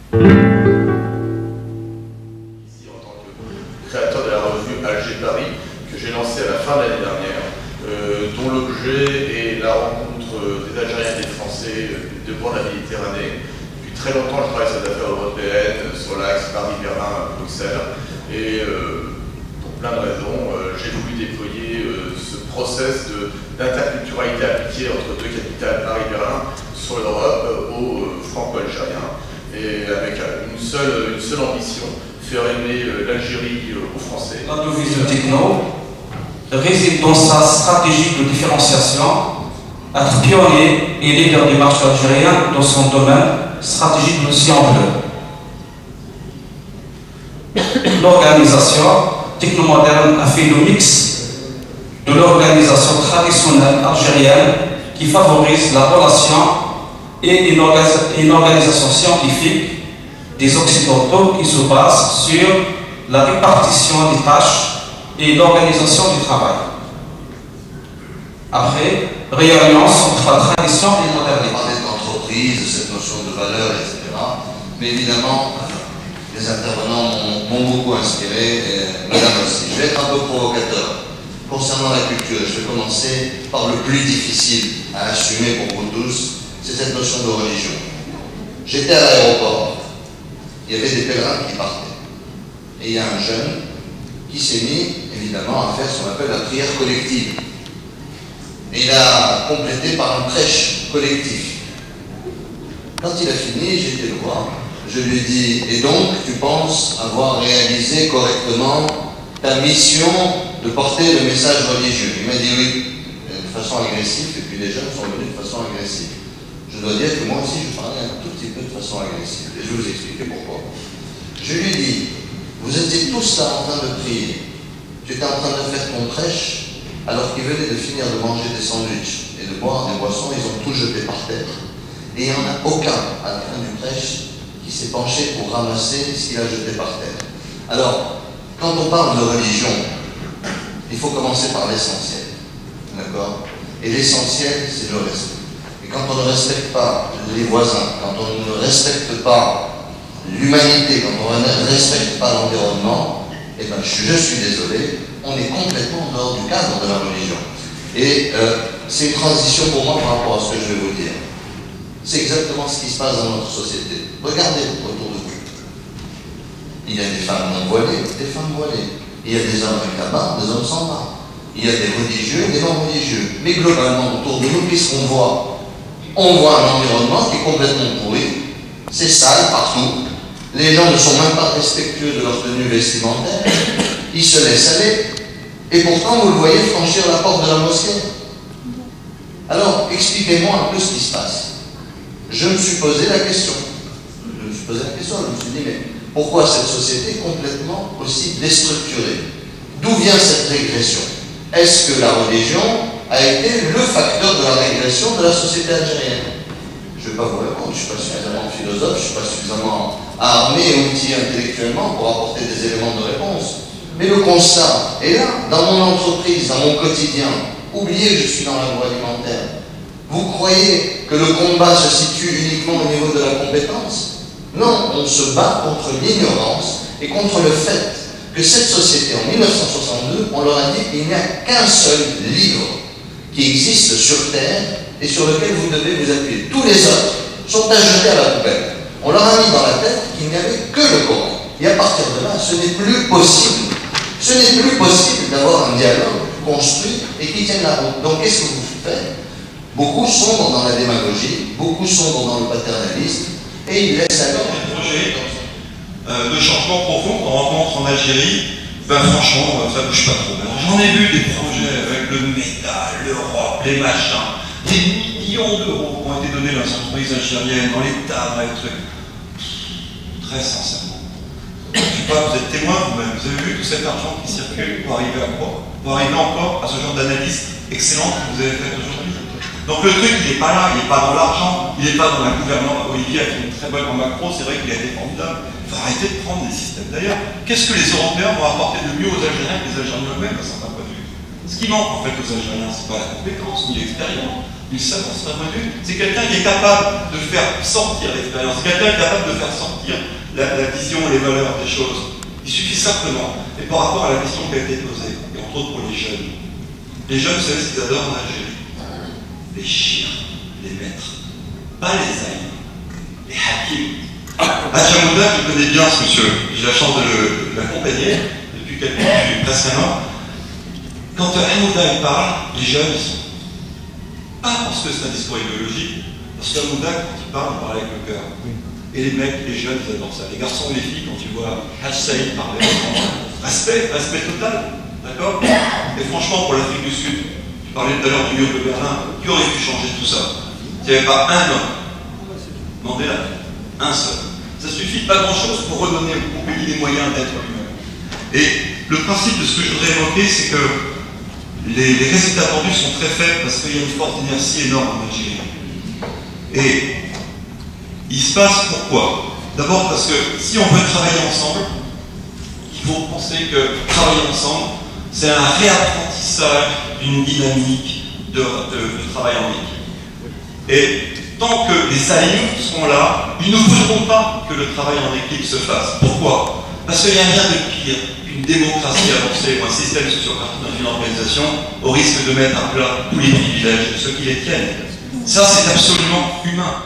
Ici, en tant que créateur de la revue Alger Paris, que j'ai lancée à la fin de l'année dernière, dont l'objet est la rencontre des Algériens et des Français de bord de la Méditerranée. Depuis très longtemps, je travaille sur les affaires européennes, sur l'axe Paris-Berlin-Bruxelles, et pour plein de raisons, j'ai voulu déployer ce process d'interculturalité appliquée entre deux capitales, Paris-Berlin, sur l'Europe, aux franco-algériens, et avec une seule ambition, faire aimer l'Algérie aux Français. L'audiovisuel techno réside dans sa stratégie de différenciation, être pionnier et leader du marché algérien dans son domaine stratégique de l'océan bleu. L'organisation technomoderne a fait le mix de l'organisation traditionnelle algérienne qui favorise la relation et une organisation scientifique des Occidentaux qui se base sur la répartition des tâches et l'organisation du travail. Après, réalliance entre la tradition et la modernité. On parlait d'entreprise, de cette notion de valeur, etc. Mais évidemment, les intervenants m'ont beaucoup inspiré, et madame aussi. Je vais être un peu provocateur. Concernant la culture, je vais commencer par le plus difficile à assumer pour vous tous, c'est cette notion de religion. J'étais à l'aéroport, il y avait des pèlerins qui partaient. Et il y a un jeune qui s'est mis, évidemment, à faire ce qu'on appelle la prière collective. Et il a complété par un prêche collectif. Quand il a fini, j'ai été le voir. Je lui ai dit, et donc, tu penses avoir réalisé correctement ta mission de porter le message religieux? Il m'a dit oui, de façon agressive, et puis les jeunes sont venus de façon agressive. Je dois dire que moi aussi, je parlais un tout petit peu de façon agressive. Et je vais vous expliquer pourquoi. Je lui ai dit, vous étiez tous là en train de prier. Tu étais en train de faire ton prêche, alors qu'ils venaient de finir de manger des sandwichs et de boire des boissons, ils ont tout jeté par terre. Et il n'y en a aucun, à la fin du prêche, qui s'est penché pour ramasser ce qu'il a jeté par terre. Alors, quand on parle de religion, il faut commencer par l'essentiel. D'accord? Et l'essentiel, c'est le respect. Et quand on ne respecte pas les voisins, quand on ne respecte pas l'humanité, quand on ne respecte pas l'environnement, eh ben, je suis désolé, on est complètement en dehors du cadre de la religion. Et c'est une transition pour moi par rapport à ce que je vais vous dire. C'est exactement ce qui se passe dans notre société. Regardez autour de vous. Il y a des femmes non voilées, des femmes voilées. Il y a des hommes avec la barbe, des hommes sans barbe. Il y a des religieux et des non-religieux. Mais globalement, autour de nous, puisqu'on voit un environnement qui est complètement pourri, c'est sale partout. Les gens ne sont même pas respectueux de leur tenue vestimentaire. Ils se laissent aller. Et pourtant, vous le voyez franchir la porte de la mosquée. Alors, expliquez-moi un peu ce qui se passe. Je me suis posé la question. Je me suis dit, mais pourquoi cette société est complètement aussi déstructurée? D'où vient cette régression? Est-ce que la religion a été le facteur de la régression de la société algérienne? Je ne vais pas vous répondre, je ne suis pas suffisamment philosophe, je ne suis pas suffisamment armé et outillé intellectuellement pour apporter des éléments de réponse. Mais le constat est là, dans mon entreprise, dans mon quotidien. Oubliez que je suis dans l'agroalimentaire. Vous croyez que le combat se situe uniquement au niveau de la compétence? Non, on se bat contre l'ignorance et contre le fait que cette société, en 1962, on leur a dit qu'il n'y a qu'un seul livre qui existe sur Terre et sur lequel vous devez vous appuyer. Tous les autres sont à jeter à la poubelle. On leur a mis dans la tête qu'il n'y avait que le Coran. Et à partir de là, ce n'est plus possible. Ce n'est plus possible d'avoir un dialogue construit et qui tienne la route. Donc qu'est-ce que vous faites? Beaucoup sombrent dans la démagogie, beaucoup sombrent dans le paternalisme, et ils laissent aller des projets de changement profond qu'on rencontre en Algérie. Ben franchement, ça bouge pas trop. J'en ai vu des projets avec le métal, le rock, les machins, des millions d'euros qui ont été donnés dans les entreprises algériennes, dans les tables, et trucs. Très sincèrement. Je sais pas, vous êtes témoin vous-même, vous avez vu tout cet argent qui circule pour arriver à quoi? Pour arriver encore à ce genre d'analyse excellente que vous avez faite aujourd'hui. Donc le truc, il n'est pas là, il n'est pas dans l'argent, il n'est pas dans la gouvernance. Olivier a fait une très bonne en macro, c'est vrai qu'il a été formidable. Il faut arrêter de prendre des systèmes. D'ailleurs, qu'est-ce que les Européens vont apporter de mieux aux Algériens que les Algériens eux-mêmes à certains points de vue? Ce qui manque en fait aux Algériens, c'est pas la compétence ni l'expérience, Une seule, dans ce point de vue, c'est quelqu'un qui est capable de faire sortir l'expérience, c'est quelqu'un qui est capable de faire sortir la vision et les valeurs des choses. Il suffit simplement, et par rapport à la question qui a été posée, et entre autres pour les jeunes, vous savez ce qu'ils adorent en Algérie? Les chiens, les maîtres, pas les aïms, les hakim. Adjamouda, je connais bien ce monsieur, j'ai la chance de l'accompagner depuis presque un an. Quand Hamouda parle, les jeunes, ils sont pas parce que c'est un discours idéologique, parce qu'Hamouda, quand il parle avec le cœur. Et les mecs, les jeunes, ils adorent ça. Les garçons et les filles, quand tu vois Haj Saïd parler, respect total, d'accord? Et franchement, pour l'Afrique du Sud, tu parlais tout à l'heure du mur de Berlin, qui aurait pu changer tout ça? Il n'y avait pas un homme. Mandela, un seul. Ça suffit pas grand-chose pour redonner au pays les moyens d'être lui-même. Et le principe de ce que je voudrais évoquer, c'est que les résultats attendus sont très faibles parce qu'il y a une forte inertie énorme en Algérie. Et il se passe pourquoi? D'abord parce que si on veut travailler ensemble, il faut penser que travailler ensemble, c'est un réapprentissage d'une dynamique de travail en équipe. Et tant que les aïeux seront là, ils ne voudront pas que le travail en équipe se fasse. Pourquoi? Parce qu'il n'y a rien de pire qu'une démocratie avancée ou un système socio-parti dans une organisation au risque de mettre à plat tous les privilèges de ceux qui les tiennent. Ça, c'est absolument humain.